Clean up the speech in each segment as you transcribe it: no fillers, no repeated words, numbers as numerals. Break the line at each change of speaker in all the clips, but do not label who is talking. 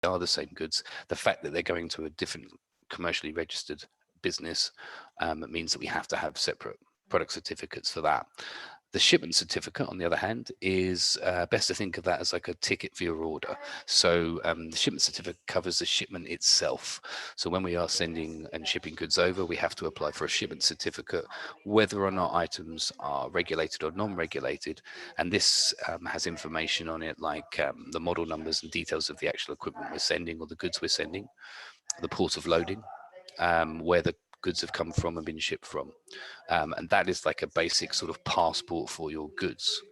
are the same goods. The fact that they're going to a different commercially registered business means that we have to have separate product certificates for that. The shipment certificate, on the other hand, is best to think of that as like a ticket for your order. So the shipment certificate covers the shipment itself. So when we are sending and shipping goods over, we have to apply for a shipment certificate, whether or not items are regulated or non-regulated. And this has information on it like the model numbers and details of the actual equipment we're sending or the goods we're sending, the port of loading, where the goods have come from and been shipped from. And that is like a basic sort of passport for your goods.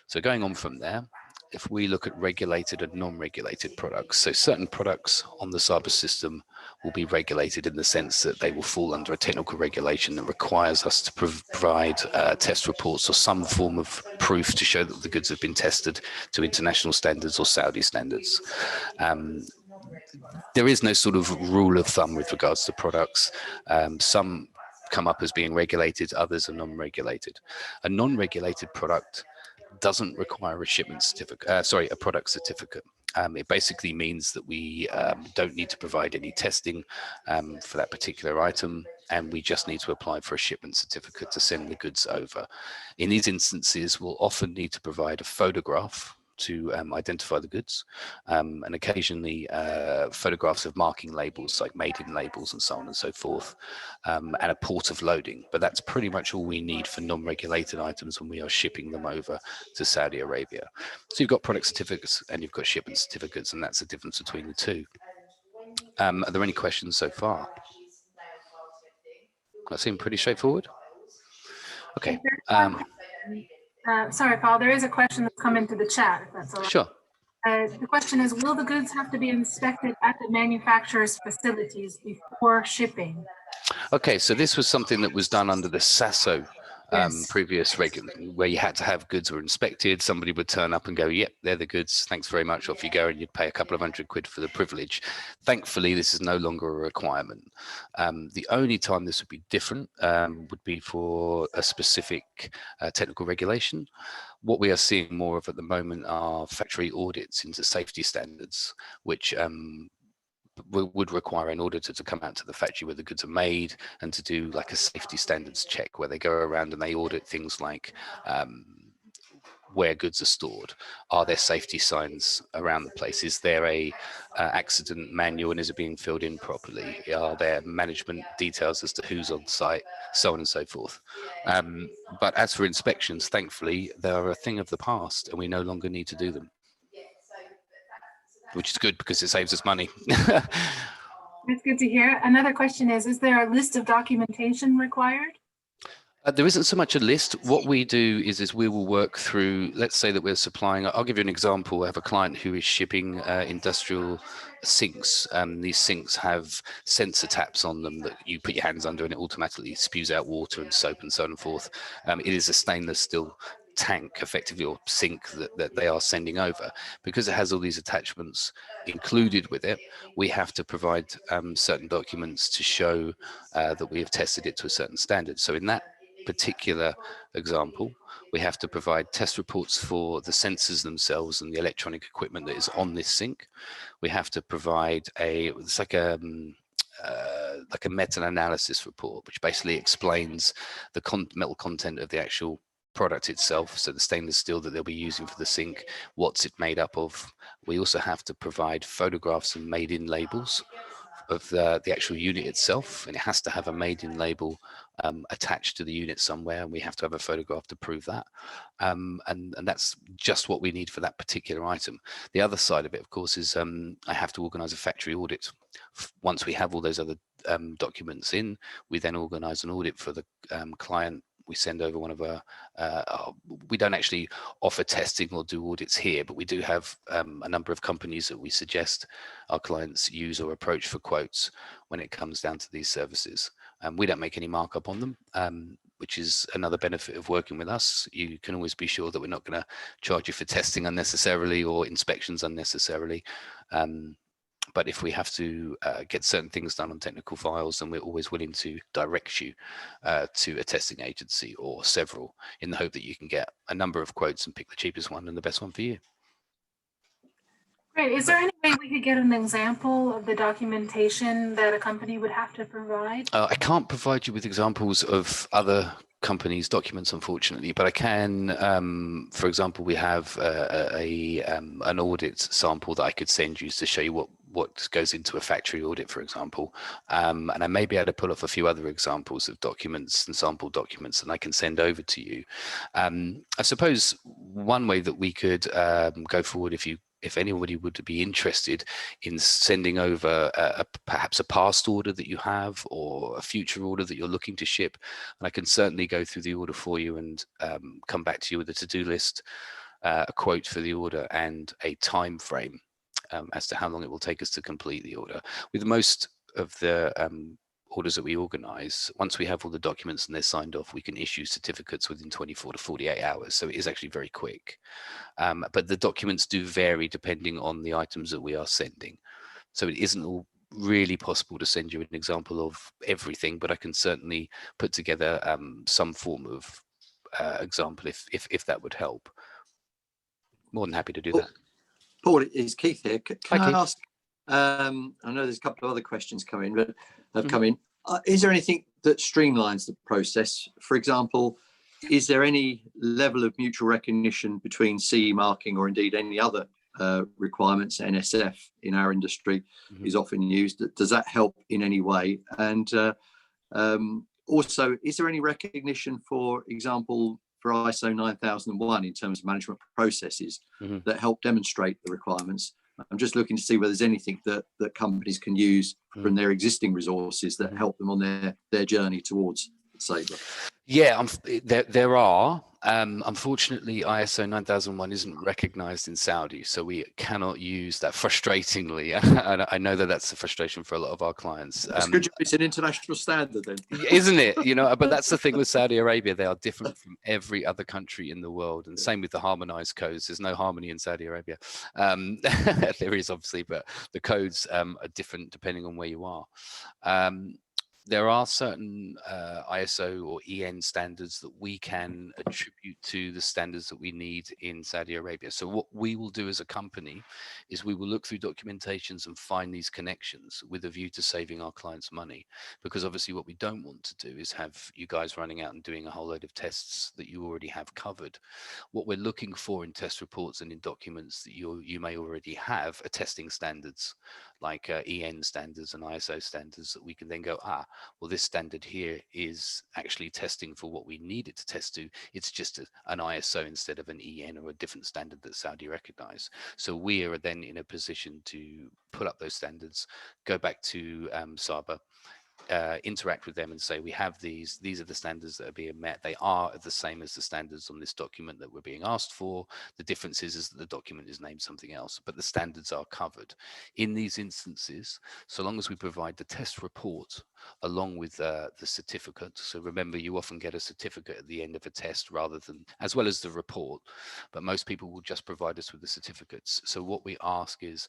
So going on from there, if we look at regulated and non-regulated products, so certain products on the cyber system will be regulated in the sense that they will fall under a technical regulation that requires us to provide test reports or some form of proof to show that the goods have been tested to international standards or Saudi standards. There is no sort of rule of thumb with regards to products. Some come up as being regulated, others are non-regulated. A non-regulated product doesn't require a shipment certificate, a product certificate. It basically means that we don't need to provide any testing for that particular item, and we just need to apply for a shipment certificate to send the goods over. In these instances, we'll often need to provide a photograph to identify the goods, and occasionally photographs of marking labels like made-in labels and so on and so forth, and a port of loading. But that's pretty much all we need for non-regulated items when we are shipping them over to Saudi Arabia. So you've got product certificates and you've got shipment certificates, and that's the difference between the two. Are there any questions so far? That seemed pretty straightforward. Okay.
Sorry, Paul, there is a question that's come into the chat, if that's all right.
Sure.
The question is, will the goods have to be inspected at the manufacturer's facilities before shipping?
Okay, so this was something that was done under the SASO previous regulation, where you had to have goods were inspected. Somebody would turn up and go, yep, they're the goods, thanks very much, off you go, and you'd pay a couple of £100 for the privilege. Thankfully, this is no longer a requirement. The only time this would be different would be for a specific technical regulation. What we are seeing more of at the moment are factory audits into safety standards, which would require an auditor to come out to the factory where the goods are made and to do like a safety standards check, where they go around and they audit things like where goods are stored. Are there safety signs around the place? Is there a accident manual, and is it being filled in properly? Are there management details as to who's on site, so on and so forth? But as for inspections, thankfully, they're a thing of the past and we no longer need to do them, which is good because it saves us money.
That's good to hear. Another question is there a list of documentation required?
There isn't so much a list. What we do is we will work through, let's say that we're supplying, I'll give you an example. I have a client who is shipping industrial sinks. These sinks have sensor taps on them that you put your hands under and it automatically spews out water and soap and so on and forth. It is a stainless steel tank, effectively, or sink that they are sending over. Because it has all these attachments included with it, we have to provide certain documents to show that we have tested it to a certain standard. So in that particular example, we have to provide test reports for the sensors themselves and the electronic equipment that is on this sink. We have to provide it's like a meta-analysis report, which basically explains the metal content of the actual product itself, so the stainless steel that they'll be using for the sink, what's it made up of. We also have to provide photographs and made-in labels of the actual unit itself, and it has to have a made-in label attached to the unit somewhere, and we have to have a photograph to prove that. And that's just what we need for that particular item. The other side of it, of course, is I have to organize a factory audit. Once we have all those other documents in, we then organize an audit for the client. We send over one of our, we don't actually offer testing or do audits here, but we do have a number of companies that we suggest our clients use or approach for quotes when it comes down to these services. We don't make any markup on them, which is another benefit of working with us. You can always be sure that we're not going to charge you for testing unnecessarily or inspections unnecessarily. But if we have to get certain things done on technical files, then we're always willing to direct you to a testing agency or several, in the hope that you can get a number of quotes and pick the cheapest one and the best one for you.
Right. Is there any way we could get an example of the documentation that a company would have to provide?
I can't provide you with examples of other companies' documents, unfortunately, but I can. For example, we have an audit sample that I could send you to show you what goes into a factory audit, for example. And I may be able to pull off a few other examples of documents and sample documents, and I can send over to you. I suppose one way that we could go forward, if anybody would be interested in sending over perhaps a past order that you have or a future order that you're looking to ship, and I can certainly go through the order for you and come back to you with a to-do list, a quote for the order, and a time frame as to how long it will take us to complete the order. With most of the orders that we organize, once we have all the documents and they're signed off, we can issue certificates within 24 to 48 hours. So it is actually very quick. But the documents do vary depending on the items that we are sending. So it isn't all really possible to send you an example of everything, but I can certainly put together some form of example if that would help. More than happy to do that.
Paul, it's Keith here. Can
Hi,
I
Keith.
ask, I know there's a couple of other questions coming, but have come in. Is there anything that streamlines the process? For example, is there any level of mutual recognition between CE marking or indeed any other requirements? NSF in our industry is often used. Does that help in any way? And also, is there any recognition, for example, for ISO 9001 in terms of management processes that help demonstrate the requirements? I'm just looking to see whether there's anything that companies can use from their existing resources that help them on their journey towards SABRE.
Yeah, there are. Unfortunately, ISO 9001 isn't recognized in Saudi, so we cannot use that, frustratingly. And I know that that's a frustration for a lot of our clients.
It's good it's an international standard then.
Isn't it? But that's the thing with Saudi Arabia. They are different from every other country in the world. And same with the harmonized codes. There's no harmony in Saudi Arabia. There is, obviously, but the codes are different depending on where you are. There are certain ISO or EN standards that we can attribute to the standards that we need in Saudi Arabia. So what we will do as a company is we will look through documentations and find these connections with a view to saving our clients money. Because obviously what we don't want to do is have you guys running out and doing a whole load of tests that you already have covered. What we're looking for in test reports and in documents that you may already have are testing standards, like EN standards and ISO standards, that we can then go, well, this standard here is actually testing for what we need it to test to. It's just an ISO instead of an EN or a different standard that Saudi recognize. So we are then in a position to put up those standards, go back to SABRE, interact with them and say, we have these are the standards that are being met. They are the same as the standards on this document that we're being asked for. The difference is that the document is named something else, but the standards are covered. In these instances, so long as we provide the test report along with the certificate. So remember, you often get a certificate at the end of a test rather than, as well as the report, but most people will just provide us with the certificates. So what we ask is,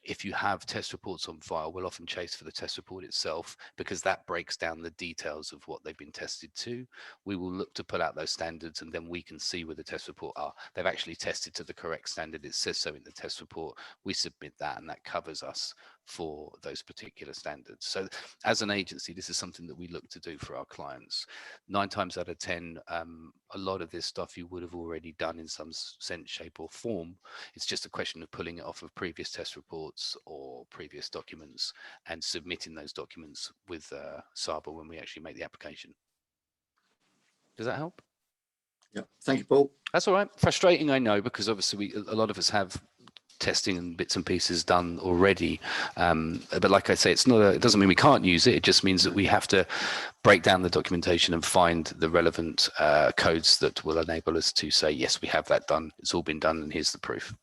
if you have test reports on file, we'll often chase for the test report itself, because that breaks down the details of what they've been tested to. We will look to put out those standards, and then we can see where the test report are. They've actually tested to the correct standard. It says so in the test report. We submit that, and that covers us for those particular standards. So as an agency, this is something that we look to do for our clients. 9 times out of 10, a lot of this stuff you would have already done in some sense, shape or form. It's just a question of pulling it off of previous test reports or previous documents and submitting those documents with SABRE when we actually make the application. Does that help?
Yeah, thank you, Paul.
That's all right. Frustrating, I know, because obviously a lot of us have testing and bits and pieces done already, but like I say, it doesn't mean we can't use it. It just means that we have to break down the documentation and find the relevant codes that will enable us to say, yes, we have that done, it's all been done, and here's the proof.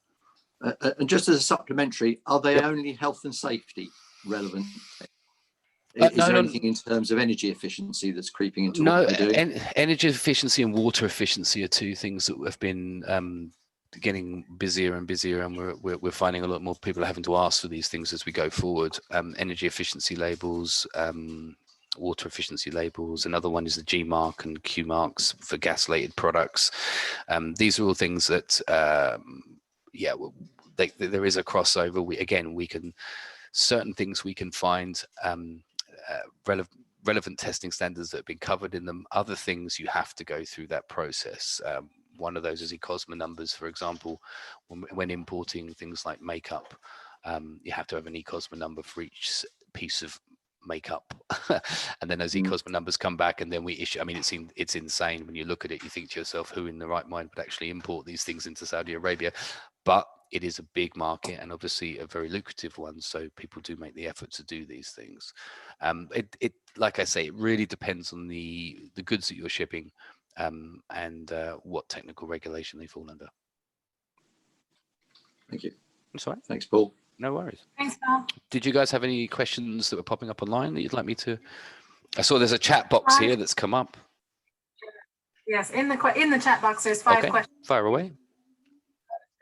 And just as a supplementary, are they only health and safety relevant? Is there anything in terms of energy efficiency that's creeping into what they're doing?
Energy efficiency and water efficiency are two things that have been getting busier and busier, and we're finding a lot more people are having to ask for these things as we go forward. Energy efficiency labels, water efficiency labels. Another one is the G mark and Q marks for gas-related products. These are all things that there is a crossover. We can, certain things we can find relevant testing standards that have been covered in them. Other things you have to go through that process. One of those is ECOSMA numbers, for example. When importing things like makeup, you have to have an ECOSMA number for each piece of makeup, and then those ECOSMA numbers come back, and then we issue. I mean, it's insane when you look at it. You think to yourself, who in the right mind would actually import these things into Saudi Arabia? But it is a big market and obviously a very lucrative one, so people do make the effort to do these things. It like I say, it really depends on the goods that you're shipping, and what technical regulation they fall under.
Thank you.
That's all right.
Thanks, Paul.
No worries.
Thanks, Paul.
Did you guys have any questions that were popping up online that you'd like me to? I saw there's a chat box here that's come up.
Yes, in the chat box, there's 5 questions.
Fire away.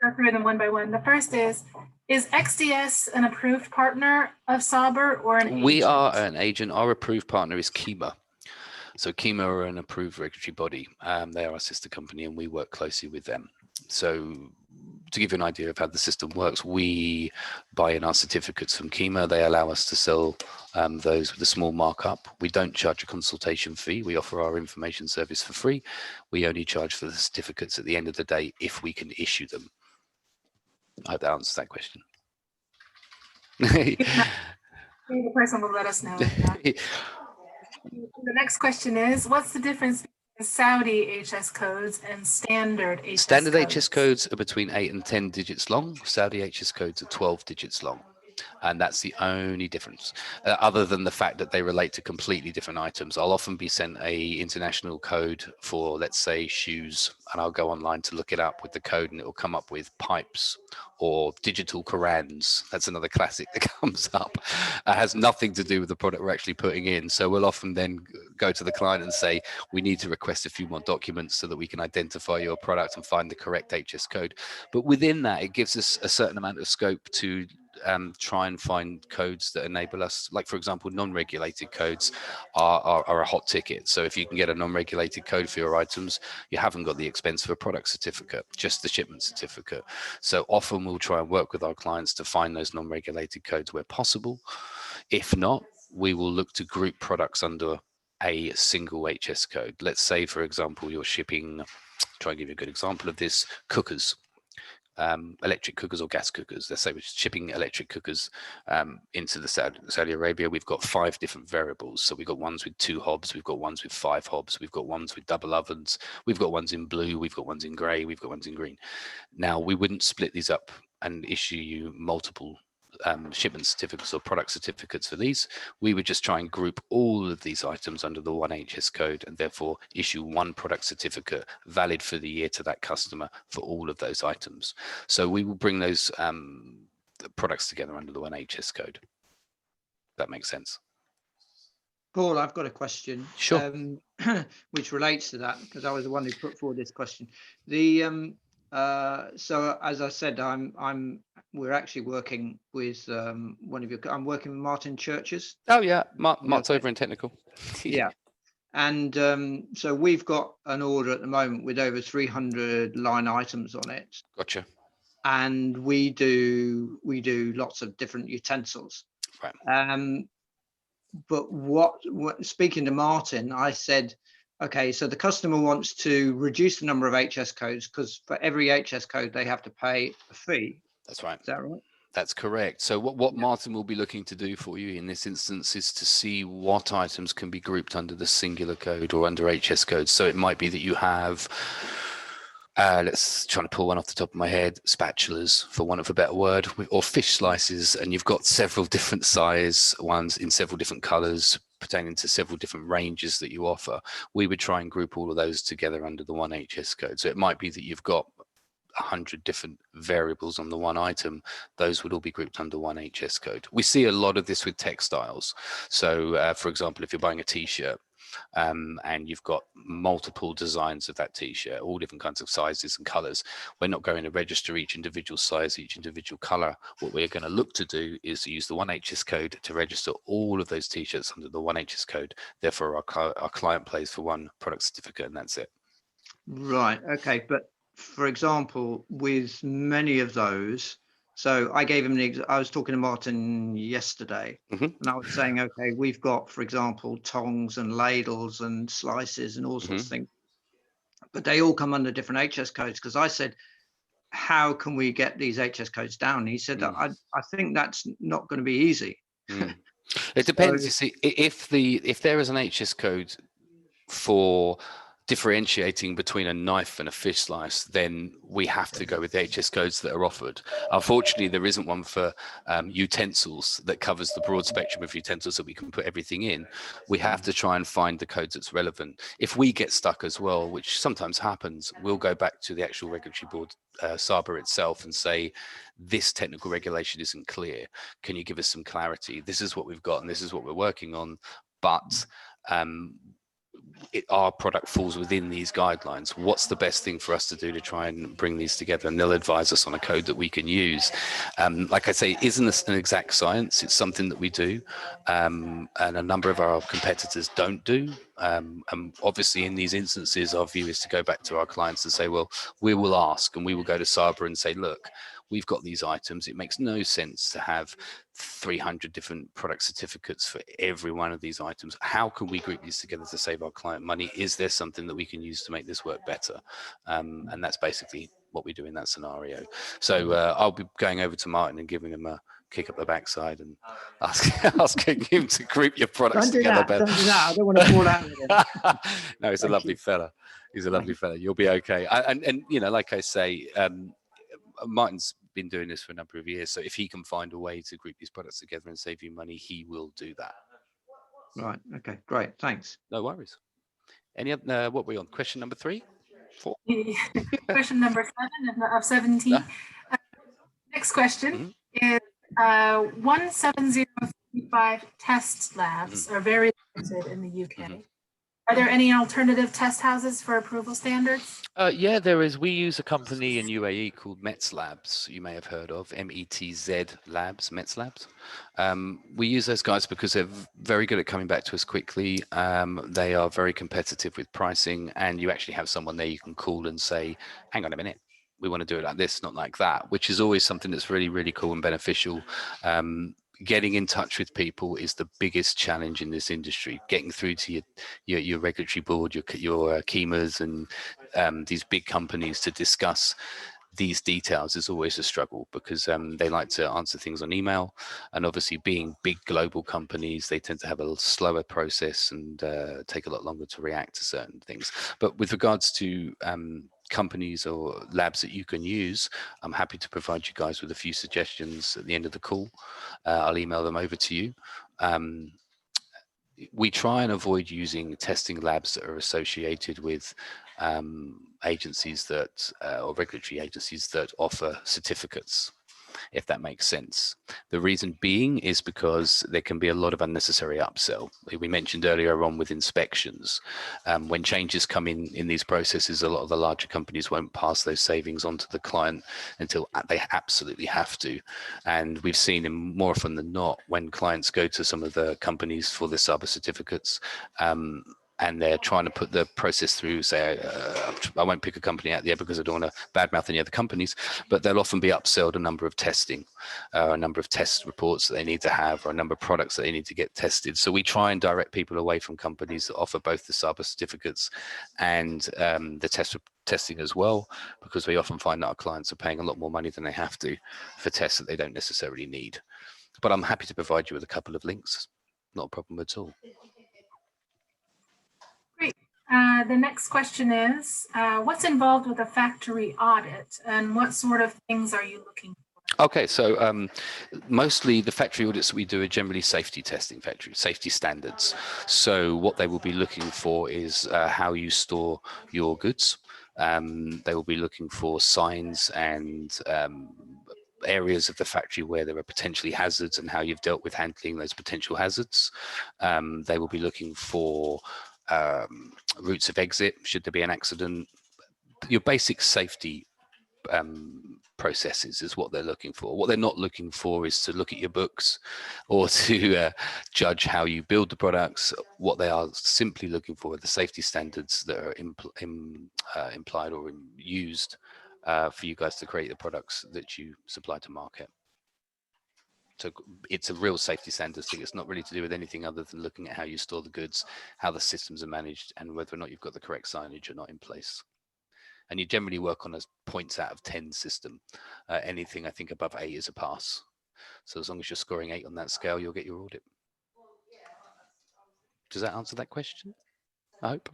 Go through them one by one. The first is XDS an approved partner of Sauber or an agent?
We are an agent. Our approved partner is KEMA. So KEMA are an approved regulatory body. They are our sister company, and we work closely with them. So to give you an idea of how the system works, we buy in our certificates from KEMA. They allow us to sell those with a small markup. We don't charge a consultation fee. We offer our information service for free. We only charge for the certificates at the end of the day if we can issue them. I hope that answers that question.
The person will let us know. The next question is, what's the difference between Saudi HS codes and standard HS codes?
Standard HS codes are between 8 and 10 digits long. Saudi HS codes are 12 digits long. And that's the only difference, other than the fact that they relate to completely different items. I'll often be sent a international code for, let's say, shoes, and I'll go online to look it up with the code, and it will come up with pipes or digital Qurans. That's another classic that comes up. It has nothing to do with the product we're actually putting in. So we'll often then go to the client and say, we need to request a few more documents so that we can identify your product and find the correct HS code. But within that, it gives us a certain amount of scope to try and find codes that enable us, like for example, non-regulated codes are a hot ticket. So if you can get a non-regulated code for your items, you haven't got the expense for a product certificate, just the shipment certificate. So often we'll try and work with our clients to find those non-regulated codes where possible. If not, we will look to group products under a single HS code. Let's say, for example, you're shipping, try and give you a good example of this, cookers. Electric cookers or gas cookers. Let's say we're shipping electric cookers into the Saudi Arabia. We've got 5 different variables. So we've got ones with 2 hobs, we've got ones with 5 hobs, we've got ones with double ovens, we've got ones in blue, we've got ones in grey, we've got ones in green. Now, we wouldn't split these up and issue you multiple shipment certificates or product certificates for these. We would just try and group all of these items under the one HS code, and therefore issue one product certificate valid for the year to that customer for all of those items. So we will bring those products together under the one HS code. That makes sense.
Paul, I've got a question.
Sure.
Which relates to that, because I was the one who put forward this question. The so as I said, we're actually working with one of your. I'm working with Martin Churches.
Oh yeah, Mark's over in technical.
Yeah, and so we've got an order at the moment with over 300 line items on it.
Gotcha.
And we do lots of different utensils.
Right.
But what speaking to Martin, I said, okay, so the customer wants to reduce the number of HS codes because for every HS code they have to pay a fee.
That's right.
Is that right?
That's correct. So what Martin will be looking to do for you in this instance is to see what items can be grouped under the singular code or under HS codes. So it might be that you have, let's try to pull one off the top of my head, spatulas, for want of a better word, or fish slices, and you've got several different size ones in several different colors pertaining to several different ranges that you offer. We would try and group all of those together under the one HS code. So it might be that you've got 100 different variables on the one item. Those would all be grouped under one HS code. We see a lot of this with textiles. So for example, if you're buying a t-shirt, and you've got multiple designs of that t-shirt, all different kinds of sizes and colors, we're not going to register each individual size, each individual color. What we're going to look to do is use the one HS code to register all of those t-shirts under the one HS code. Therefore, our client pays for one product certificate, and that's it.
Right. Okay. But for example, with many of those, So I gave him I was talking to Martin yesterday,
Mhm.
and I was saying, okay, we've got, for example, tongs and ladles and slices and all sorts of things, but they all come under different HS codes. Because I said, how can we get these HS codes down? And he said, I think that's not going to be easy.
It depends. You see, if there is an HS code for differentiating between a knife and a fish slice, then we have to go with the HS codes that are offered. Unfortunately, there isn't one for utensils that covers the broad spectrum of utensils that we can put everything in. We have to try and find the codes that's relevant. If we get stuck as well, which sometimes happens, we'll go back to the actual regulatory board, SABA itself, and say, this technical regulation isn't clear. Can you give us some clarity? This is what we've got and this is what we're working on. But our product falls within these guidelines. What's the best thing for us to do to try and bring these together? And they'll advise us on a code that we can use. Like I say, it isn't an exact science. It's something that we do, and a number of our competitors don't do. And obviously in these instances, our view is to go back to our clients and say, well, we will ask, and we will go to SABA and say, look, we've got these items. It makes no sense to have 300 different product certificates for every one of these items. How can we group these together to save our client money? Is there something that we can use to make this work better? And that's basically what we do in that scenario. So I'll be going over to Martin and giving him a kick up the backside and asking him to group your products together better.
Don't do that. I don't want to fall out with him.
No, he's a lovely fella. He's a lovely fella. You'll be okay. And you know, like I say, Martin's been doing this for a number of years, so if he can find a way to group these products together and save you money, he will do that.
Right. Okay. Great. Thanks.
No worries. Any other? What were we on? Question number 3, 4.
Question number 7 of 17. Next question is 17035 test labs are very limited in the UK. Are there any alternative test houses for approval standards?
Yeah, there is. We use a company in UAE called Metz Labs. You may have heard of METZ Labs, Metz Labs. We use those guys because they're very good at coming back to us quickly. They are very competitive with pricing, and you actually have someone there you can call and say, hang on a minute, we want to do it like this, not like that, which is always something that's really, really cool and beneficial. Getting in touch with people is the biggest challenge in this industry. Getting through to your regulatory board, your KEMAs and these big companies to discuss these details is always a struggle, because they like to answer things on email, and obviously being big global companies, they tend to have a slower process and take a lot longer to react to certain things. But with regards to companies or labs that you can use, I'm happy to provide you guys with a few suggestions at the end of the call. I'll email them over to you. We try and avoid using testing labs that are associated with agencies that or regulatory agencies that offer certificates, if that makes sense. The reason being is because there can be a lot of unnecessary upsell. We mentioned earlier on with inspections, when changes come in these processes, a lot of the larger companies won't pass those savings on to the client until they absolutely have to. And we've seen more often than not, when clients go to some of the companies for the SABA certificates, and they're trying to put the process through, say, I won't pick a company out there because I don't want to badmouth any other companies, but they'll often be upselled a number of testing, a number of test reports that they need to have, or a number of products that they need to get tested. So we try and direct people away from companies that offer both the SABA certificates and the testing as well, because we often find that our clients are paying a lot more money than they have to for tests that they don't necessarily need. But I'm happy to provide you with a couple of links. Not a problem at all.
The next question is, what's involved with a factory audit, and what sort of things are you looking for?
Okay, so mostly the factory audits that we do are generally safety testing, factory safety standards. So what they will be looking for is how you store your goods. They will be looking for signs and areas of the factory where there are potentially hazards and how you've dealt with handling those potential hazards. They will be looking for routes of exit should there be an accident. Your basic safety processes is what they're looking for. What they're not looking for is to look at your books or to judge how you build the products. What they are simply looking for are the safety standards that are implied or used for you guys to create the products that you supply to market. So it's a real safety standards thing. It's not really to do with anything other than looking at how you store the goods, how the systems are managed, and whether or not you've got the correct signage or not in place. And you generally work on a points out of 10 system. Anything I think above 8 is a pass. So as long as you're scoring 8 on that scale, you'll get your audit. Does that answer that question? I hope.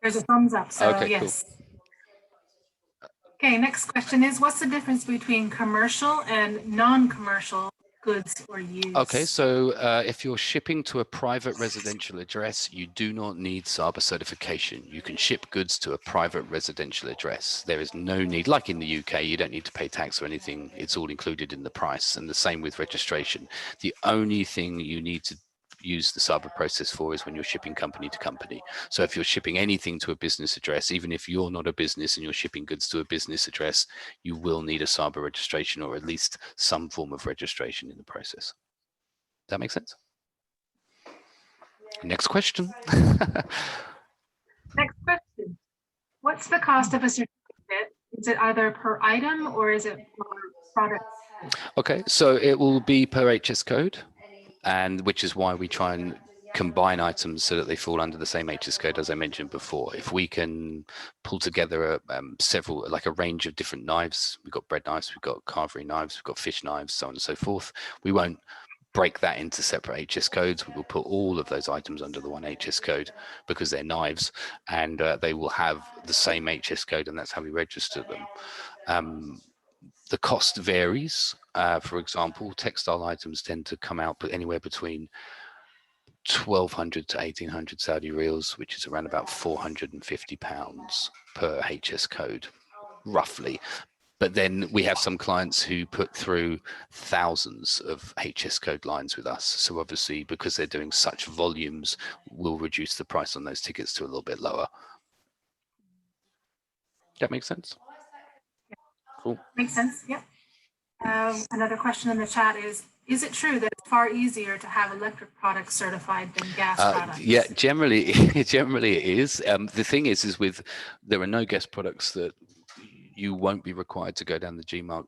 There's a thumbs up, so
Okay,
yes.
cool.
Okay, next question is, what's the difference between commercial and non-commercial goods or use?
Okay, so if you're shipping to a private residential address, you do not need SABA certification. You can ship goods to a private residential address. There is no need, like in the UK, you don't need to pay tax or anything. It's all included in the price, and the same with registration. The only thing you need to use the SABA process for is when you're shipping company to company. So if you're shipping anything to a business address, even if you're not a business and you're shipping goods to a business address, you will need a SABA registration, or at least some form of registration in the process. Does that make sense? Next question.
Next question. What's the cost of a certificate? Is it either per item or is it per product?
Okay, so it will be per HS code, and which is why we try and combine items so that they fall under the same HS code, as I mentioned before. If we can pull together several, like a range of different knives, we've got bread knives, we've got carvery knives, we've got fish knives, so on and so forth. We won't break that into separate HS codes. We will put all of those items under the one HS code because they're knives, and they will have the same HS code, and that's how we register them. The cost varies. For example, textile items tend to come out anywhere between 1,200 to 1,800 Saudi riyals, which is around about £450 per HS code, roughly. But then we have some clients who put through thousands of HS code lines with us. So obviously, because they're doing such volumes, we'll reduce the price on those tickets to a little bit lower. That makes sense? Cool.
Makes sense, yep. Another question in the chat is it true that it's far easier to have electric products certified than gas products?
Yeah, generally it is. The thing is there are no gas products that you won't be required to go down the GMARC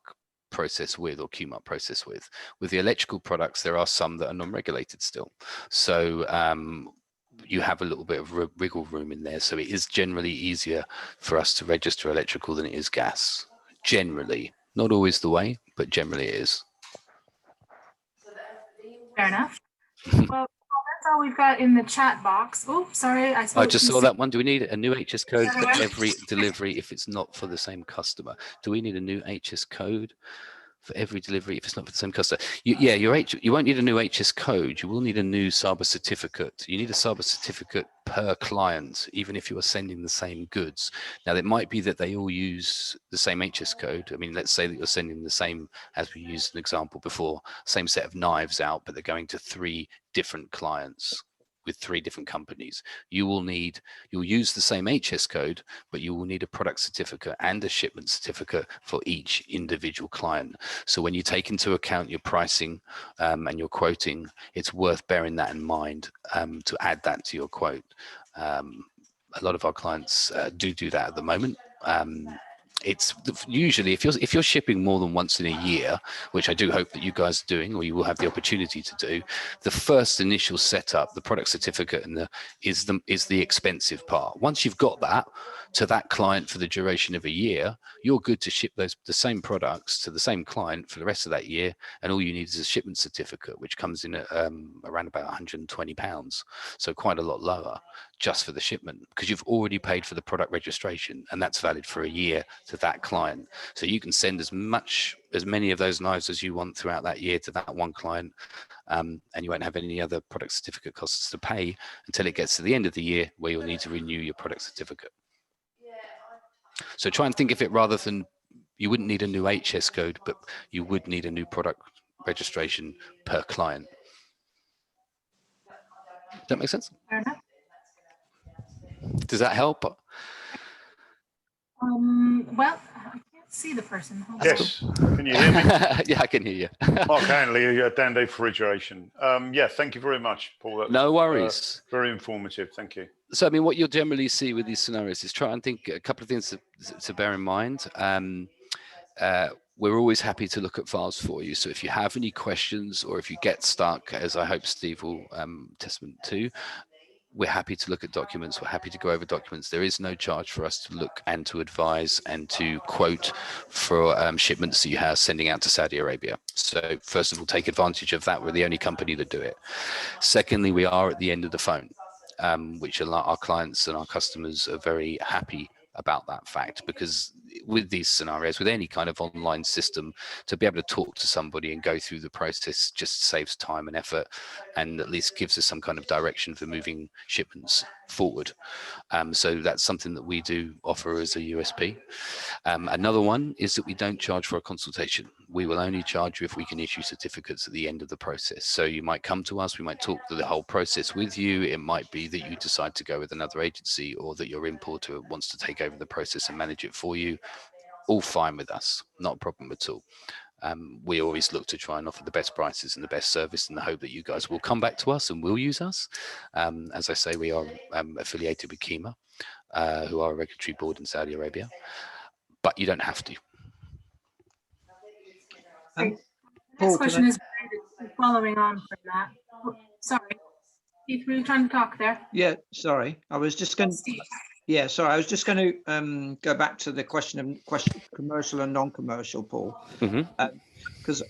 process with, or QMARC process with. With the electrical products, there are some that are non-regulated still. So you have a little bit of wiggle room in there. So it is generally easier for us to register electrical than it is gas. Generally, not always the way, but generally it is.
Fair enough. Well, that's all we've got in the chat box. Oh, sorry. I
just saw that one. Do we need a new HS code for every delivery if it's not for the same customer? Do we need a new HS code for every delivery if it's not for the same customer? You won't need a new HS code. You will need a new SABA certificate. You need a SABA certificate per client, even if you are sending the same goods. Now, it might be that they all use the same HS code. I mean, let's say that you're sending the same, as we used an example before, same set of knives out, but they're going to 3 different clients with 3 different companies. You'll use the same HS code, but you will need a product certificate and a shipment certificate for each individual client. So when you take into account your pricing and your quoting, it's worth bearing that in mind to add that to your quote. A lot of our clients do that at the moment. It's usually if you're shipping more than once in a year, which I do hope that you guys are doing, or you will have the opportunity to do, the first initial setup, the product certificate, and is the expensive part. Once you've got that to that client for the duration of a year, you're good to ship the same products to the same client for the rest of that year, and all you need is a shipment certificate, which comes in at around about £120, so quite a lot lower just for the shipment, because you've already paid for the product registration, and that's valid for a year to that client. So you can send as many of those knives as you want throughout that year to that one client, and you won't have any other product certificate costs to pay until it gets to the end of the year, where you'll need to renew your product certificate. So try and think of it rather than, you wouldn't need a new HS code, but you would need a new product registration per client. Does that make sense?
Fair enough.
Does that help?
Well, I can't see the person. Hold
Yes, can you hear me?
Yeah, I can hear you.
Mark Hanley, Dando Refrigeration. Yeah, thank you very much, Paul. That
No
was,
worries.
very informative. Thank you.
So, I mean, what you'll generally see with these scenarios is try and think a couple of things to bear in mind. we're always happy to look at files for you. So if you have any questions, or if you get stuck, as I hope Steve will testament to, we're happy to look at documents. We're happy to go over documents. There is no charge for us to look and to advise and to quote for shipments that you have sending out to Saudi Arabia. So first of all, take advantage of that. We're the only company that do it. Secondly, we are at the end of the phone, which our clients and our customers are very happy about that fact, because with these scenarios, with any kind of online system, to be able to talk to somebody and go through the process just saves time and effort, and at least gives us some kind of direction for moving shipments forward. So that's something that we do offer as a USP. Another one is that we don't charge for a consultation. We will only charge you if we can issue certificates at the end of the process. So you might come to us, we might talk through the whole process with you. It might be that you decide to go with another agency, or that your importer wants to take over the process and manage it for you. All fine with us, not a problem at all. We always look to try and offer the best prices and the best service in the hope that you guys will come back to us and will use us. As I say, we are affiliated with KEMA, who are a regulatory board in Saudi Arabia, but you don't have to.
Next
Paul,
question is following on from that. Oh, sorry, Keith, were you trying to talk there?
Yeah, sorry. I was just going.
Steve.
Yeah, sorry. I was just going to go back to the question of commercial and non-commercial, Paul, because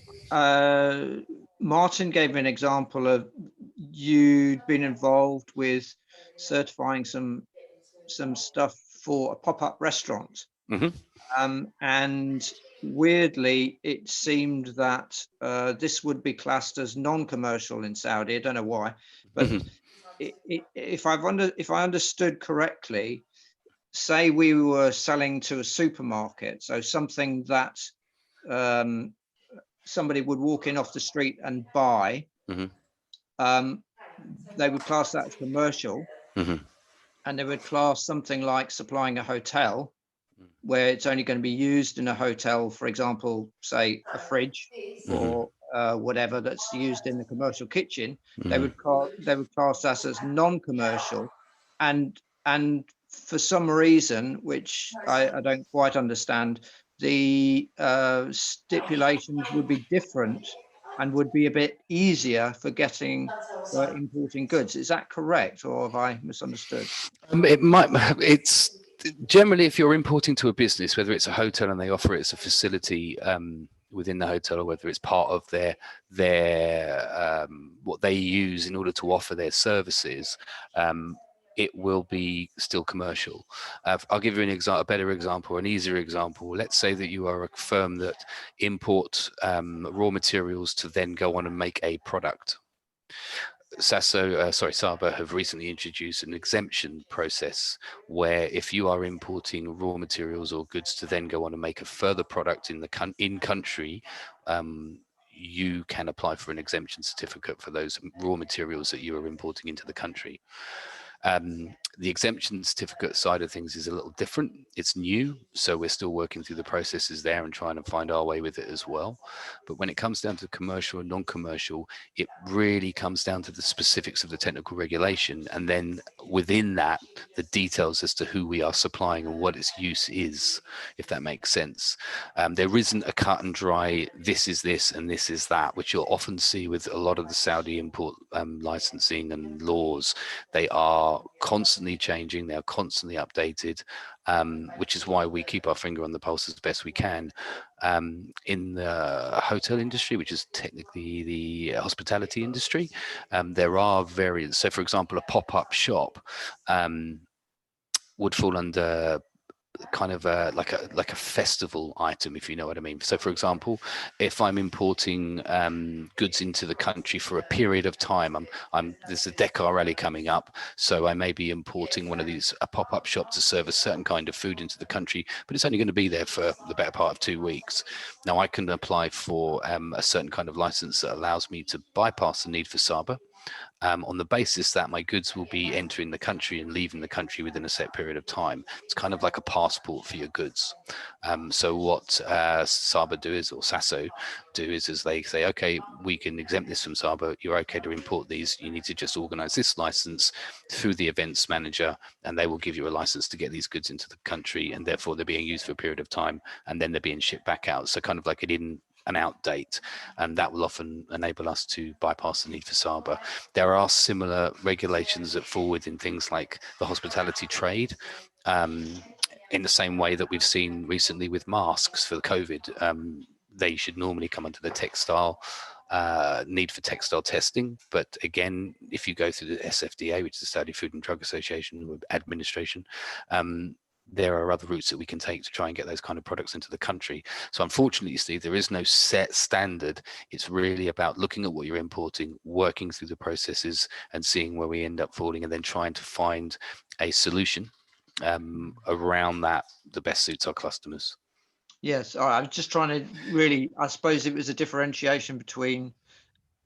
Martin gave an example of you'd been involved with certifying some stuff for a pop-up restaurant, and weirdly, it seemed that this would be classed as non-commercial in Saudi. I don't know why, but if I understood correctly, say we were selling to a supermarket, so something that somebody would walk in off the street and buy, they would class that as commercial, and they would class something like supplying a hotel, where it's only going to be used in a hotel, for example, say a fridge or whatever that's used in the commercial kitchen, they would class us as non-commercial, and for some reason, which I don't quite understand, the stipulations would be different and would be a bit easier for importing goods. Is that correct, or have I misunderstood?
It's generally, if you're importing to a business, whether it's a hotel and they offer it as a facility within the hotel, or whether it's part of their what they use in order to offer their services, it will be still commercial. I'll give you a better example, an easier example. Let's say that you are a firm that import raw materials to then go on and make a product. Saba have recently introduced an exemption process where if you are importing raw materials or goods to then go on and make a further product in country, you can apply for an exemption certificate for those raw materials that you are importing into the country. The exemption certificate side of things is a little different. It's new, so we're still working through the processes there and trying to find our way with it as well. But when it comes down to commercial and non-commercial, it really comes down to the specifics of the technical regulation, and then within that, the details as to who we are supplying and what its use is, if that makes sense. There isn't a cut and dry, this is this and this is that, which you'll often see with a lot of the Saudi import licensing and laws. They are constantly changing, they are constantly updated, which is why we keep our finger on the pulse as best we can. In the hotel industry, which is technically the hospitality industry, there are variants. So for example, a pop-up shop would fall under kind of like a festival item, if you know what I mean. So for example, if I'm importing goods into the country for a period of time, there's a Dakar rally coming up, so I may be importing one of these, a pop-up shop to serve a certain kind of food into the country, but it's only going to be there for the better part of 2 weeks. Now I can apply for a certain kind of license that allows me to bypass the need for Saba on the basis that my goods will be entering the country and leaving the country within a set period of time. It's kind of like a passport for your goods. So what SABA do is, or SASO do is they say, okay, we can exempt this from SABA. You're okay to import these. You need to just organize this license through the events manager, and they will give you a license to get these goods into the country, and therefore they're being used for a period of time, and then they're being shipped back out. So kind of like an in and out date, and that will often enable us to bypass the need for SABA. There are similar regulations that fall within things like the hospitality trade, in the same way that we've seen recently with masks for the COVID. They should normally come under the textile need for textile testing, but again, if you go through the SFDA, which is the Saudi Food and Drug Association Administration, there are other routes that we can take to try and get those kind of products into the country. So unfortunately, Steve, there is no set standard. It's really about looking at what you're importing, working through the processes and seeing where we end up falling, and then trying to find a solution around that that best suits our customers.
Yes, all right. I was just trying to really, I suppose it was a differentiation between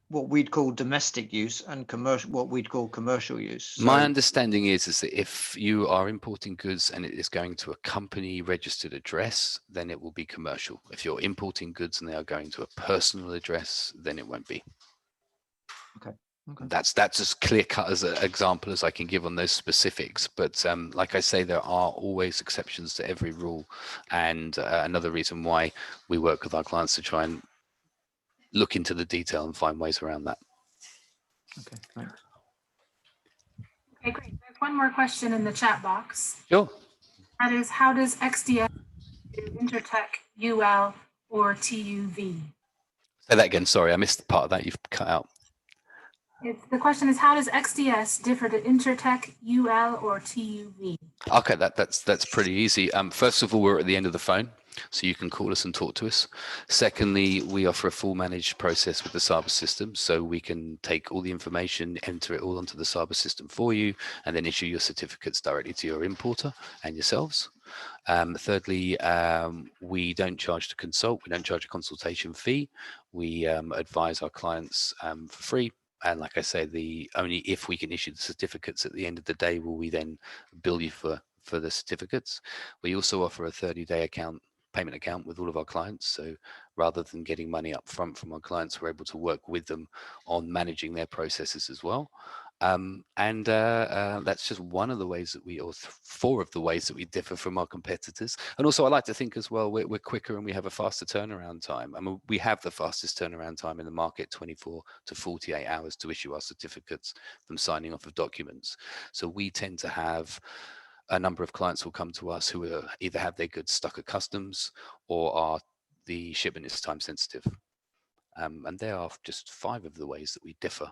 what we'd call domestic use and commercial, what we'd call commercial use. So,
my understanding is that if you are importing goods and it is going to a company registered address, then it will be commercial. If you're importing goods and they are going to a personal address, then it won't be.
Okay.
That's as clear cut as an example as I can give on those specifics. But like I say, there are always exceptions to every rule, and another reason why we work with our clients to try and look into the detail and find ways around that.
Okay, thanks.
Okay, great. There's one more question in the chat box.
Sure.
That is, how does XDS do Intertek, UL, or TUV?
Say that again. Sorry, I missed the part of that. You've cut out.
The question is, how does XDS differ to Intertek, UL, or TUV?
Okay, that's pretty easy. First of all, we're at the end of the phone, so you can call us and talk to us. Secondly, we offer a full managed process with the SABA system, so we can take all the information, enter it all onto the SABA system for you, and then issue your certificates directly to your importer and yourselves. Thirdly, we don't charge to consult. We don't charge a consultation fee. We advise our clients for free. And like I say, only if we can issue the certificates at the end of the day will we then bill you for the certificates. We also offer a 30-day payment account with all of our clients. So rather than getting money up front from our clients, we're able to work with them on managing their processes as well. That's just one of the ways that four of the ways that we differ from our competitors. And also I like to think as well, we're quicker and we have a faster turnaround time. I mean, we have the fastest turnaround time in the market, 24 to 48 hours to issue our certificates from signing off of documents. So we tend to have a number of clients who will come to us who either have their goods stuck at customs or the shipment is time sensitive. And there are just 5 of the ways that we differ.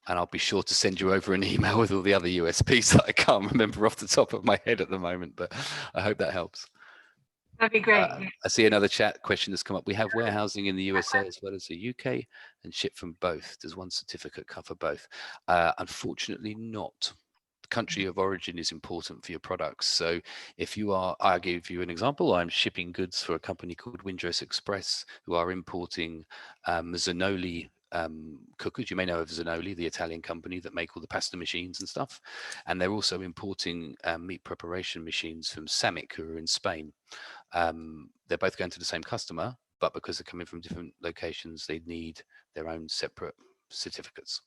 And I'll be sure to send you over an email with all the other USPs that I can't remember off the top of my head at the moment, but I hope that helps.
That'd be great.
I see another chat question has come up. We have warehousing in the USA as well as the UK and ship from both. Does one certificate cover both? Unfortunately not. Country of origin is important for your products. So if you are, I'll give you an example. I'm shipping goods for a company called Windrose Express who are importing Zanoli cookers. You may know of Zanoli, the Italian company that make all the pasta machines and stuff. And they're also importing meat preparation machines from Samic, who are in Spain. They're both going to the same customer, but because they're coming from different locations, they need their own separate certificates.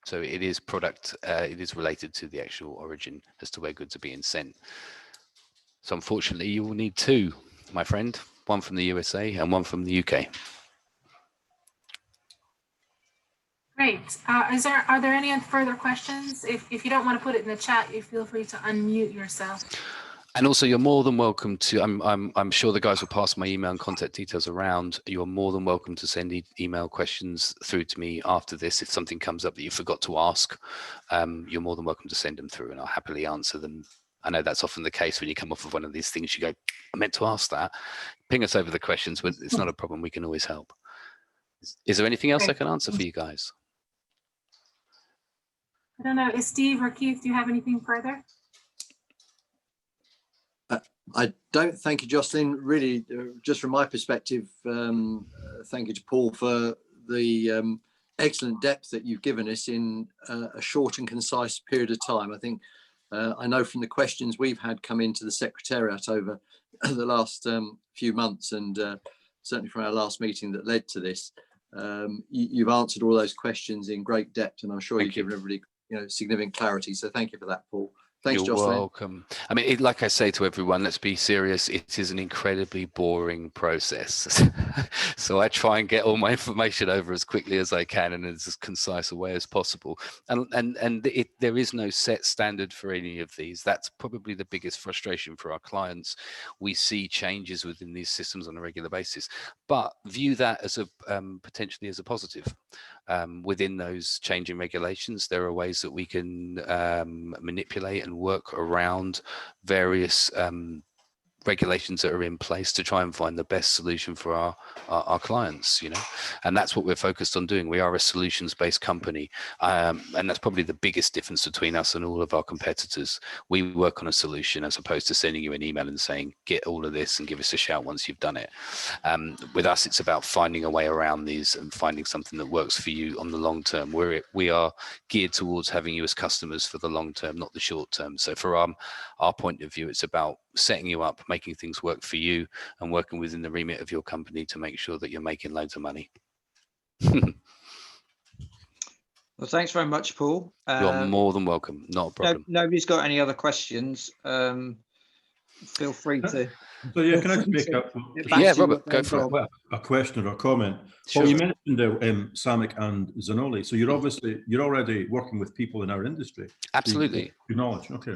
So it is it is related to the actual origin as to where goods are being sent. So unfortunately, you will need 2, my friend, one from the USA and one from the UK.
Great. Are there any further questions? If you don't want to put it in the chat, you feel free to unmute yourself.
And also, you're more than welcome to. I'm sure the guys will pass my email and contact details around. You're more than welcome to send email questions through to me after this. If something comes up that you forgot to ask, you're more than welcome to send them through, and I'll happily answer them. I know that's often the case when you come off of one of these things. You go, I meant to ask that. Ping us over the questions. It's not a problem. We can always help. Is there anything else I can answer for you guys?
I don't know. Is Steve or Keith, do you have anything further?
I don't. Thank you, Jocelyn. Really, just from my perspective, thank you to Paul for the excellent depth that you've given us in a short and concise period of time. I think I know from the questions we've had come into the Secretariat over the last few months, and certainly from our last meeting that led to this, you've answered all those questions in great depth, and I'm sure you've given everybody significant clarity. So thank you for that, Paul. Thanks,
You're
Jocelyn.
welcome. I mean, like I say to everyone, let's be serious. It is an incredibly boring process. So I try and get all my information over as quickly as I can and in as concise a way as possible. And there is no set standard for any of these. That's probably the biggest frustration for our clients. We see changes within these systems on a regular basis, but view that as a potentially as a positive. Within those changing regulations, there are ways that we can manipulate and work around various regulations that are in place to try and find the best solution for our clients, and that's what we're focused on doing. We are a solutions-based company, and that's probably the biggest difference between us and all of our competitors. We work on a solution as opposed to sending you an email and saying, get all of this and give us a shout once you've done it. With us, it's about finding a way around these and finding something that works for you on the long term. We are geared towards having you as customers for the long term, not the short term. So for our point of view, it's about setting you up, making things work for you, and working within the remit of your company to make sure that you're making loads of money.
Well, thanks very much, Paul.
You're more than welcome. Not a problem.
Nobody's got any other questions. Feel free to.
So yeah, can I just make up?
Yeah, Robert, go for it.
A question or a comment.
Sure.
Well, you mentioned Samick and Zanoli. So you're already working with people in our industry.
Absolutely.
Your knowledge. Okay.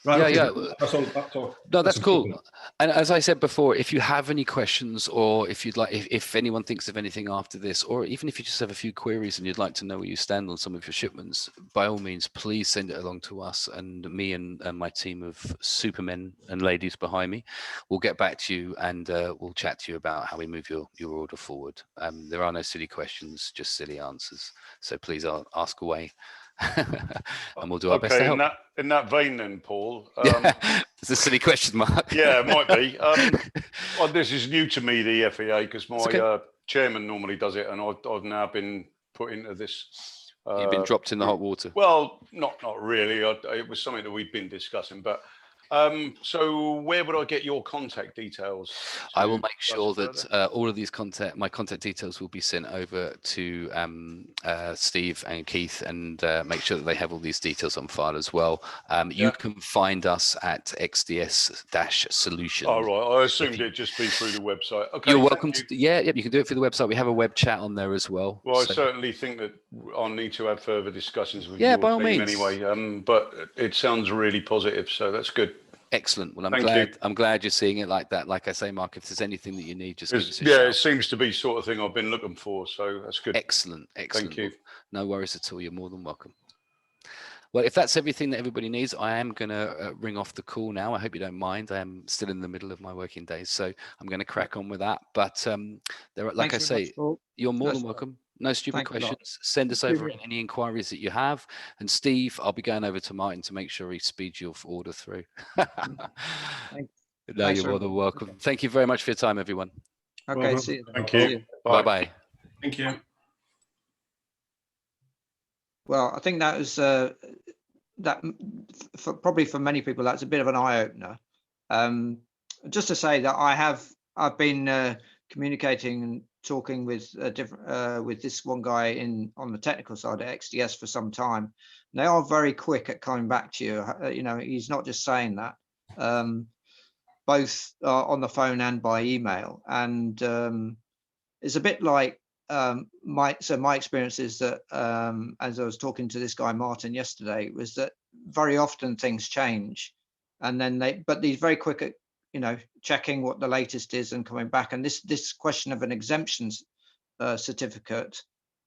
Right,
yeah,
okay.
yeah.
That's all.
No, that's cool. And as I said before, if you have any questions, or if you'd like, if anyone thinks of anything after this, or even if you just have a few queries and you'd like to know where you stand on some of your shipments, by all means, please send it along to us, and me and my team of supermen and ladies behind me will get back to you, and we'll chat to you about how we move your order forward. There are no silly questions, just silly answers. So please ask away. And we'll do our best to help.
In that vein then, Paul.
It's a silly question, Mark.
Yeah, it might be. Well, this is new to me, the FEA, because my chairman normally does it, and I've now been put into this.
You've been dropped in the hot water.
Well, not really. It was something that we've been discussing, but so where would I get your contact details?
I will make sure that all of these my contact details will be sent over to Steve and Keith, and make sure that they have all these details on file as well. You can find us at XDS-Solutions.
All right, I assumed it'd just be through the website. Okay,
you're welcome to. Yeah, you can do it through the website. We have a web chat on there as well.
Well, I certainly think that I'll need to have further discussions with
by all means.
Anyway, but it sounds really positive, so that's good.
Excellent. Well, I'm glad you're seeing it like that. Like I say, Mark, if there's anything that you need, just give us a shout.
It seems to be sort of thing I've been looking for, so that's good.
Excellent.
Thank you.
No worries at all. You're more than welcome. Well, if that's everything that everybody needs, I am going to ring off the call now. I hope you don't mind. I am still in the middle of my working days, so I'm going to crack on with that. But like I say, you're more than welcome. No stupid questions. Send us over any inquiries that you have. And Steve, I'll be going over to Martin to make sure he speeds your order through. No, you're more than welcome. Thank you very much for your time, everyone.
Okay, see you.
Thank you.
Bye-bye.
Thank you.
Well, I think that was probably for many people, that's a bit of an eye-opener. Just to say that I've been communicating and talking with with this one guy on the technical side at XDS for some time. They are very quick at coming back to you. He's not just saying that, both on the phone and by email. And it's a bit like my experience is that as I was talking to this guy Martin yesterday, was that very often things change, and then but he's very quick at checking what the latest is and coming back. And this question of an exemptions certificate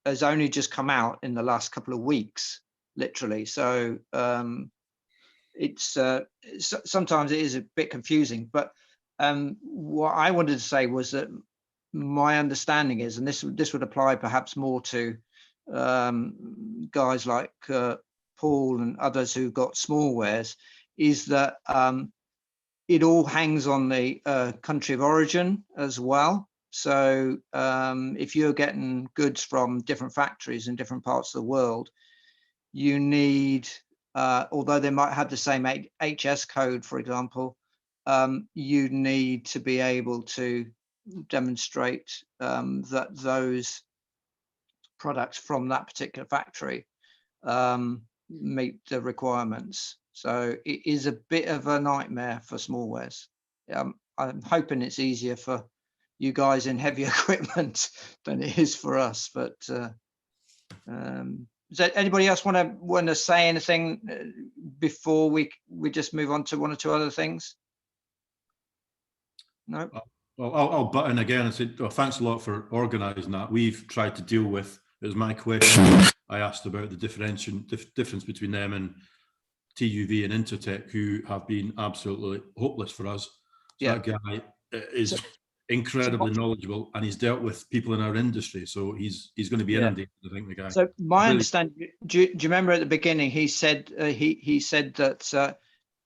has only just come out in the last couple of weeks, literally. So it's sometimes it is a bit confusing. But what I wanted to say was that my understanding is, and this would apply perhaps more to guys like Paul and others who've got small wares, is that it all hangs on the country of origin as well. So if you're getting goods from different factories in different parts of the world, you need, although they might have the same HS code, for example, you need to be able to demonstrate that those products from that particular factory meet the requirements. So it is a bit of a nightmare for small wares. I'm hoping it's easier for you guys in heavy equipment than it is for us. But does anybody else want to say anything before we just move on to one or two other things? No.
Well, I'll butt in again and say, well, thanks a lot for organising that. We've tried to deal with, it was my question I asked about the difference between them and TUV and Intertek, who have been absolutely hopeless for us. So yeah. That guy is incredibly knowledgeable, and he's dealt with people in our industry, so he's going to be inundated, I think, the guy.
So my understanding, do you remember at the beginning he said he said that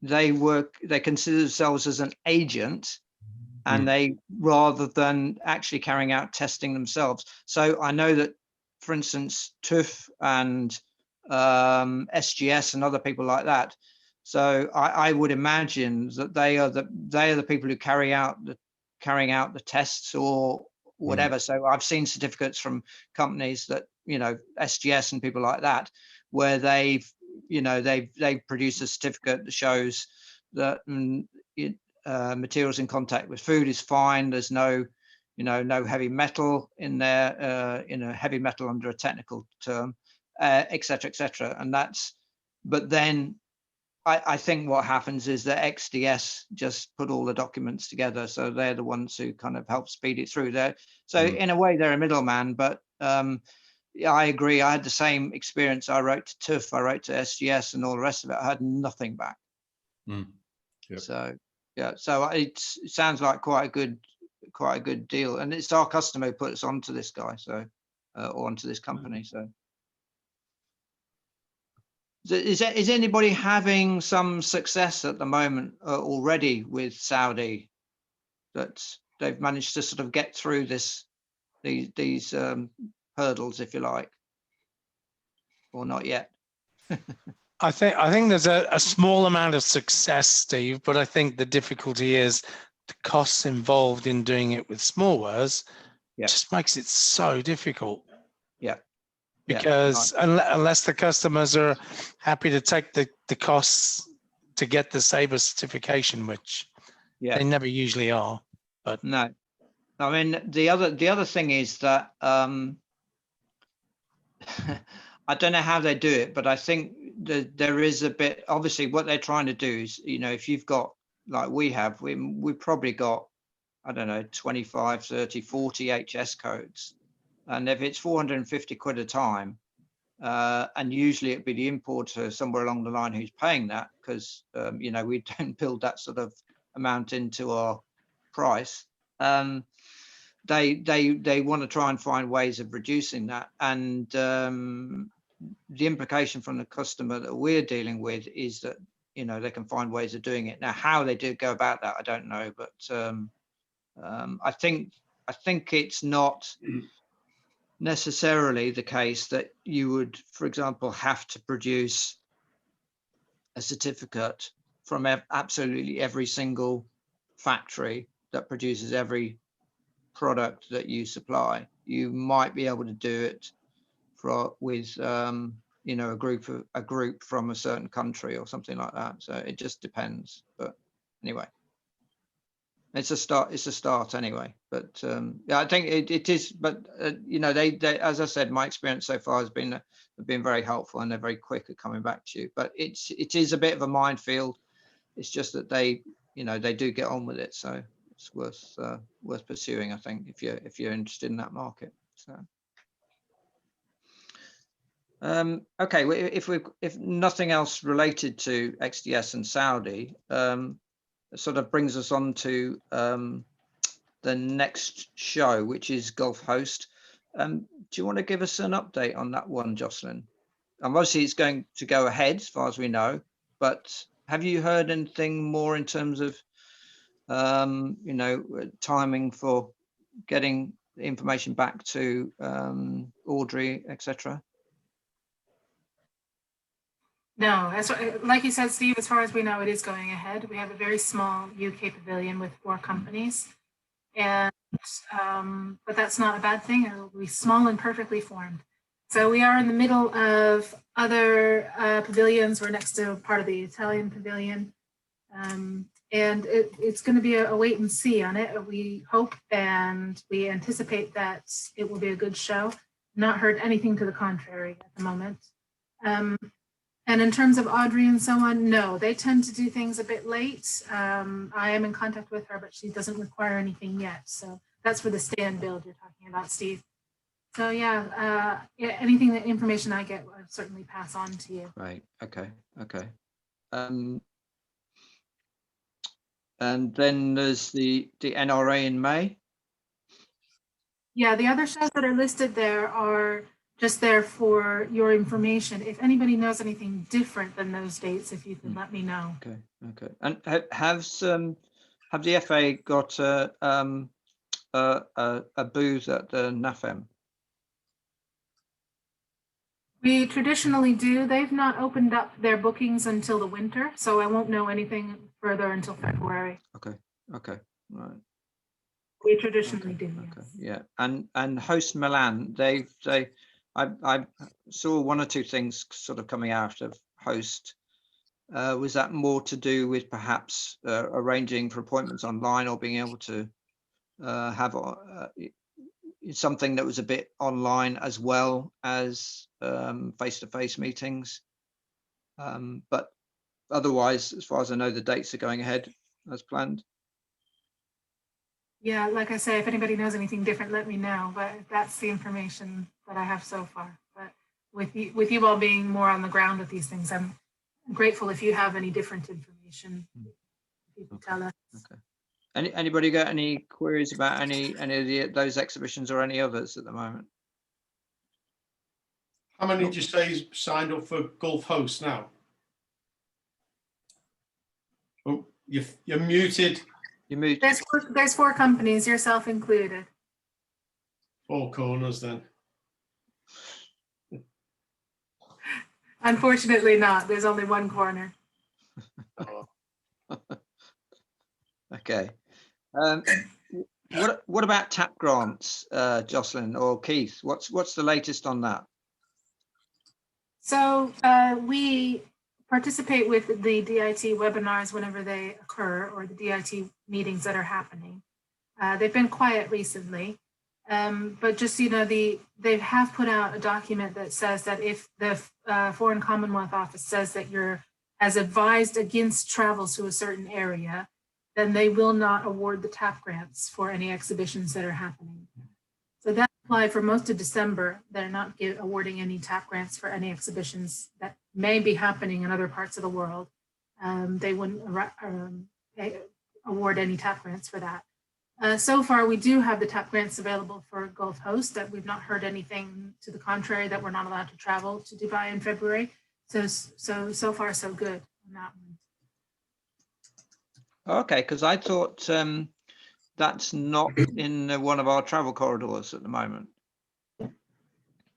they consider themselves as an agent, and they, rather than actually carrying out testing themselves. So I know that, for instance, TÜV and SGS and other people like that. So I would imagine that they are the people who carrying out the tests or whatever. So I've seen certificates from companies that, you know, SGS and people like that, where they've produced a certificate that shows that materials in contact with food is fine. There's no heavy metal in there, heavy metal under a technical term, et cetera. And that's, but then I think what happens is that XDS just put all the documents together. So they're the ones who kind of help speed it through there. So in a way, they're a middleman, but yeah, I agree. I had the same experience. I wrote to TÜV, I wrote to SGS and all the rest of it. I had nothing back. Yep. So yeah, so it sounds like quite a good deal, and it's our customer who put us onto this guy, so or onto this company. So is anybody having some success at the moment already with Saudi, that they've managed to sort of get through these hurdles, if you like, or not yet?
I think there's a small amount of success, Steve, but I think the difficulty is the costs involved in doing it with small wares. Just makes it so difficult. Yeah. Because unless the customers are happy to take the costs to get the SABRE certification, which they never usually are. But
no, I mean the other thing is that I don't know how they do it, but I think there is a bit, obviously what they're trying to do is, you know, if you've got, like we have, we've probably got, I don't know, 25, 30, 40 HS codes. And if it's 450 quid a time, and usually it'd be the importer somewhere along the line who's paying that, because, you know, we don't build that sort of amount into our price. They want to try and find ways of reducing that. And the implication from the customer that we're dealing with is that, you know, they can find ways of doing it. Now, how they do go about that, I don't know, but I think it's not necessarily the case that you would, for example, have to produce a certificate from absolutely every single factory that produces every product that you supply. You might be able to do it with you know, a group from a certain country or something like that. So it just depends. But anyway, it's a start anyway. But yeah, I think it is. But you know, they as I said, my experience so far has been very helpful, and they're very quick at coming back to you. But it is a bit of a minefield. It's just that they do get on with it. So it's worth pursuing, I think, if you're interested in that market. So. Okay, if nothing else related to XDS and Saudi, it sort of brings us on to the next show, which is Gulf Host. Do you want to give us an update on that one, Jocelyn? Obviously, it's going to go ahead as far as we know, but have you heard anything more in terms of you know, timing for getting the information back to Audrey, etc.?
No, like you said, Steve, as far as we know, it is going ahead. We have a very small UK pavilion with 4 companies, and but that's not a bad thing. It will be small and perfectly formed. So we are in the middle of other pavilions. We're next to part of the Italian pavilion, and it's going to be a wait and see on it. We hope and we anticipate that it will be a good show. Not heard anything to the contrary at the moment. And in terms of Audrey and so on, no, they tend to do things a bit late. I am in contact with her, but she doesn't require anything yet. So that's for the stand build you're talking about, Steve. So yeah, anything that information I get, I'll certainly pass on to you.
Right. Okay. Okay. And then there's the NRA in May.
Yeah, the other shows that are listed there are just there for your information. If anybody knows anything different than those dates, if you could let me know.
Okay. Okay. And have the FA got a booth at the NAFEM?
We traditionally do. They've not opened up their bookings until the winter, so I won't know anything further until February.
Okay. Okay. Right.
We traditionally do.
Okay. Yes. Yeah. And Host Milan, I saw 1 or 2 things sort of coming out of Host. Was that more to do with perhaps arranging for appointments online or being able to have something that was a bit online as well as face-to-face meetings? But otherwise, as far as I know, the dates are going ahead as planned.
Yeah, like I say, if anybody knows anything different, let me know. But that's the information that I have so far. But with you all being more on the ground with these things, I'm grateful if you have any different information. You can tell us.
Okay. Anybody got any queries about any of those exhibitions or any others at the moment?
How many did you say is signed up for Gulf Host now? Oh, you're muted.
You moved.
There's 4 companies, yourself included.
4 corners then.
Unfortunately not. There's only 1 corner.
Oh.
Okay. What about TAP grants, Jocelyn or Keith? What's the latest on that?
So we participate with the DIT webinars whenever they occur, or the DIT meetings that are happening. They've been quiet recently, but just, you know, they have put out a document that says that if the Foreign Commonwealth Office says that you're as advised against travel to a certain area, then they will not award the TAP grants for any exhibitions that are happening. So that applied for most of December. They're not awarding any TAP grants for any exhibitions that may be happening in other parts of the world. They wouldn't award any TAP grants for that. So far, we do have the TAP grants available for Gulf Host. That we've not heard anything to the contrary, that we're not allowed to travel to Dubai in February. So far, so good on that one.
Okay, because I thought that's not in one of our travel corridors at the moment.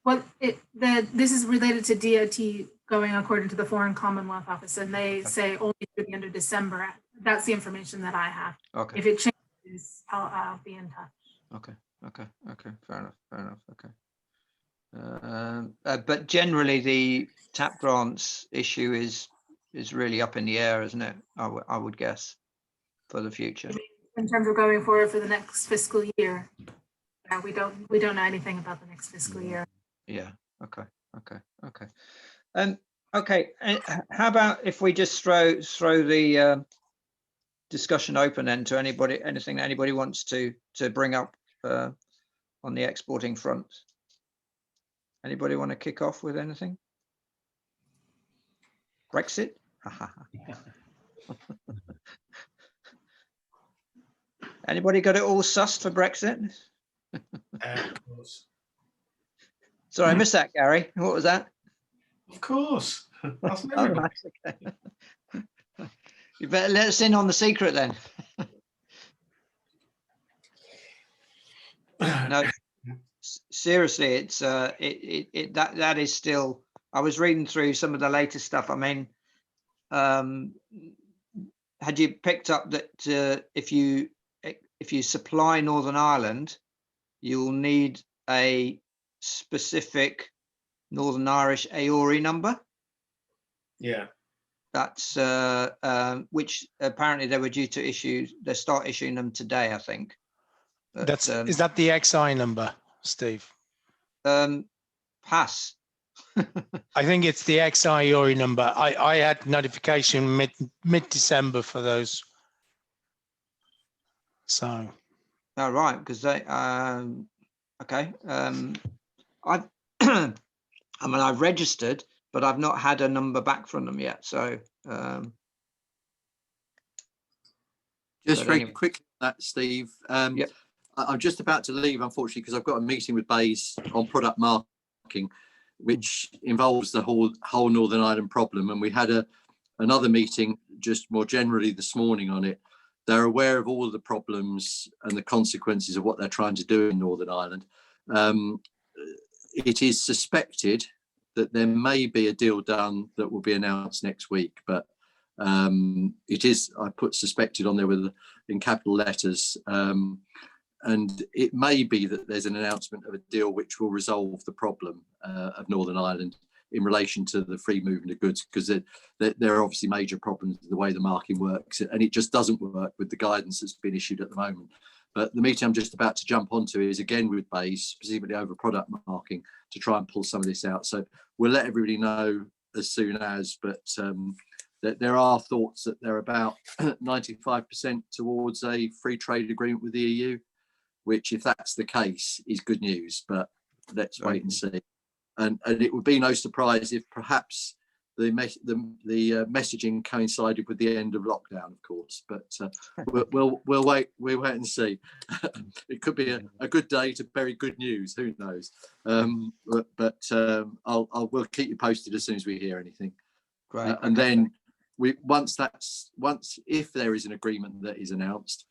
Well, this is related to DOT going according to the Foreign Commonwealth Office, and they say only through the end of December. That's the information that I have.
Okay.
If it changes, I'll be in touch.
Okay. Fair enough. Okay. But generally, the TAP grants issue is really up in the air, isn't it? I would guess, for the future.
In terms of going forward for the next fiscal year, we don't know anything about the next fiscal year.
Yeah. Okay. Okay. And how about if we just throw the discussion open then to anybody, anything that anybody wants to bring up on the exporting front? Anybody want to kick off with anything? Brexit? Anybody got it all sussed for Brexit?
Of course.
Sorry, I missed that, Gary. What was that?
Of course. That's
Oh, nice, okay. You better let us in on the secret then. No, seriously, it's that is still. I was reading through some of the latest stuff. I mean, had you picked up that if you supply Northern Ireland, you'll need a specific Northern Irish AORI number?
Yeah.
That's which apparently they were due to issue. They start issuing them today, I think. But,
is that the XI number, Steve?
Pass.
I think it's the XI ORI number. I had notification mid-December for those. So.
All right, because they okay. I've I mean, I've registered, but I've not had a number back from them yet. So
just very
anyway.
quick, that Steve.
Yep.
I'm just about to leave, unfortunately, because I've got a meeting with Bays on product marking, which involves the whole Northern Ireland problem. And we had another meeting just more generally this morning on it. They're aware of all of the problems and the consequences of what they're trying to do in Northern Ireland. It is suspected that there may be a deal done that will be announced next week, but it is, I put suspected on there in capital letters. And it may be that there's an announcement of a deal which will resolve the problem of Northern Ireland in relation to the free movement of goods, because there are obviously major problems with the way the marking works, and it just doesn't work with the guidance that's been issued at the moment. But the meeting I'm just about to jump onto is again with Bays, specifically over product marking, to try and pull some of this out. So we'll let everybody know as soon as, but that there are thoughts that they're about 95% towards a free trade agreement with the EU, which, if that's the case, is good news, but let's wait and see. And it would be no surprise if perhaps the messaging coincided with the end of lockdown, of course. But we'll wait and see. It could be a good day to bury good news. Who knows? But we'll keep you posted as soon as we hear anything.
Great.
And then once if there is an agreement that is announced,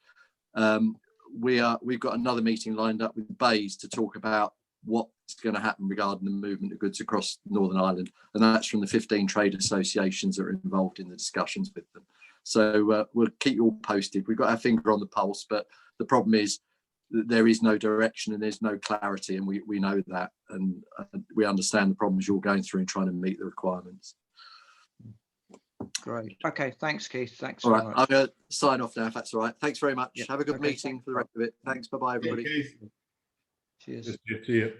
we've got another meeting lined up with Bays to talk about what's going to happen regarding the movement of goods across Northern Ireland, and that's from the 15 trade associations that are involved in the discussions with them. So we'll keep you all posted. We've got our finger on the pulse, but the problem is that there is no direction and there's no clarity, and we know that, and we understand the problems you're going through in trying to meet the requirements.
Great. Okay. Thanks, Keith. Thanks.
All right. I'm going to sign off now, if that's all right. Thanks very much.
Yeah.
Have a good meeting for the rest of it. Thanks. Bye-bye, everybody.
Cheers.
Good to see you.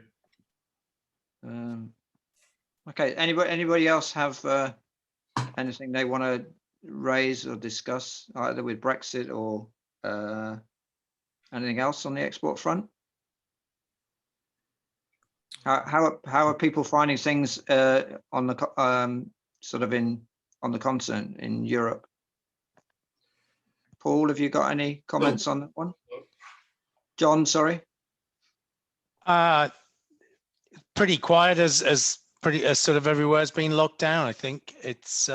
Okay. Anybody else have anything they want to raise or discuss, either with Brexit or anything else on the export front? How are people finding things on the on the continent in Europe? Paul, have you got any comments on that one? John, sorry.
Pretty quiet as sort of everywhere's been locked down. I think it's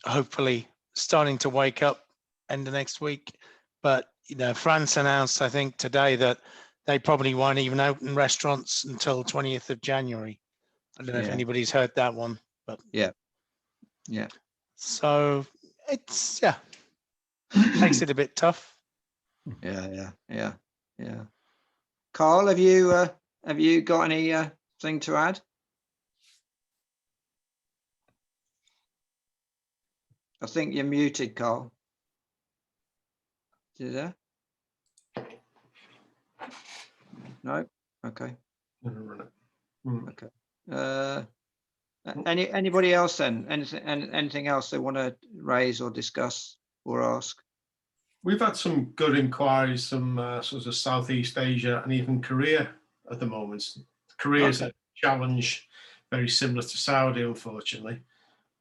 hopefully starting to wake up end of next week. But France announced, I think today, that they probably won't even open restaurants until 20th of January. I don't know if anybody's heard that one, but
yeah.
So it's makes it a bit tough.
Yeah. Carl, have you got any thing to add? I think you're muted, Carl. You there? No. Okay. Okay. Anybody else then? Anything else they want to raise or discuss or ask?
We've had some good inquiries from sort of Southeast Asia and even Korea at the moment. Korea is a challenge very similar to Saudi, unfortunately.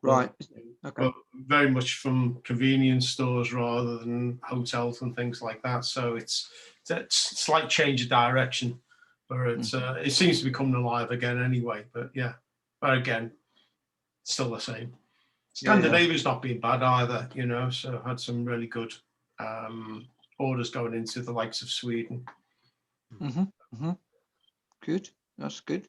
Right. Okay.
But very much from convenience stores rather than hotels and things like that. So it's a slight change of direction, but it seems to be coming alive again anyway. But yeah, but again, still the same. Scandinavia's not been bad either, so had some really good orders going into the likes of Sweden.
Good, that's good.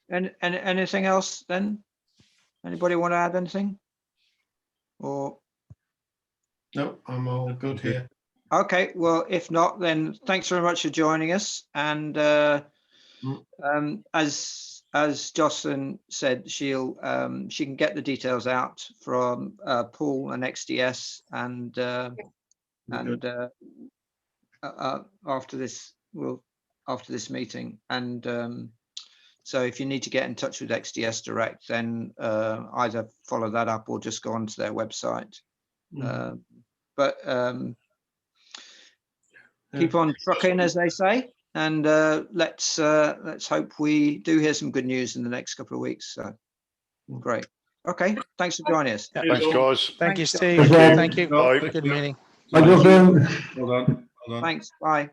And anything else then? Anybody want to add anything? Or
No, I'm all good here.
okay, well, if not, then thanks very much for joining us. And as Jocelyn said, she can get the details out from Paul and XDS, and after this meeting. And so if you need to get in touch with XDS Direct, then either follow that up or just go onto their website. But keep on trucking, as they say, and let's hope we do hear some good news in the next couple of weeks. So great. Okay, thanks for joining us.
Thanks, guys.
Thank you,
Thanks,
Steve.
Thank
Thank you.
Bye.
Good meeting.
Well done. Well done.
Thanks. Bye.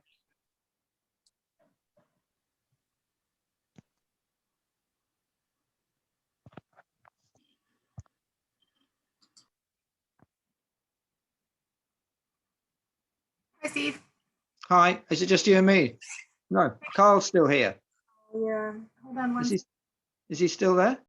Hi, Steve.
Hi. Is it just you and me? No, Carl's still here.
Yeah, hold on one.
Is he still there?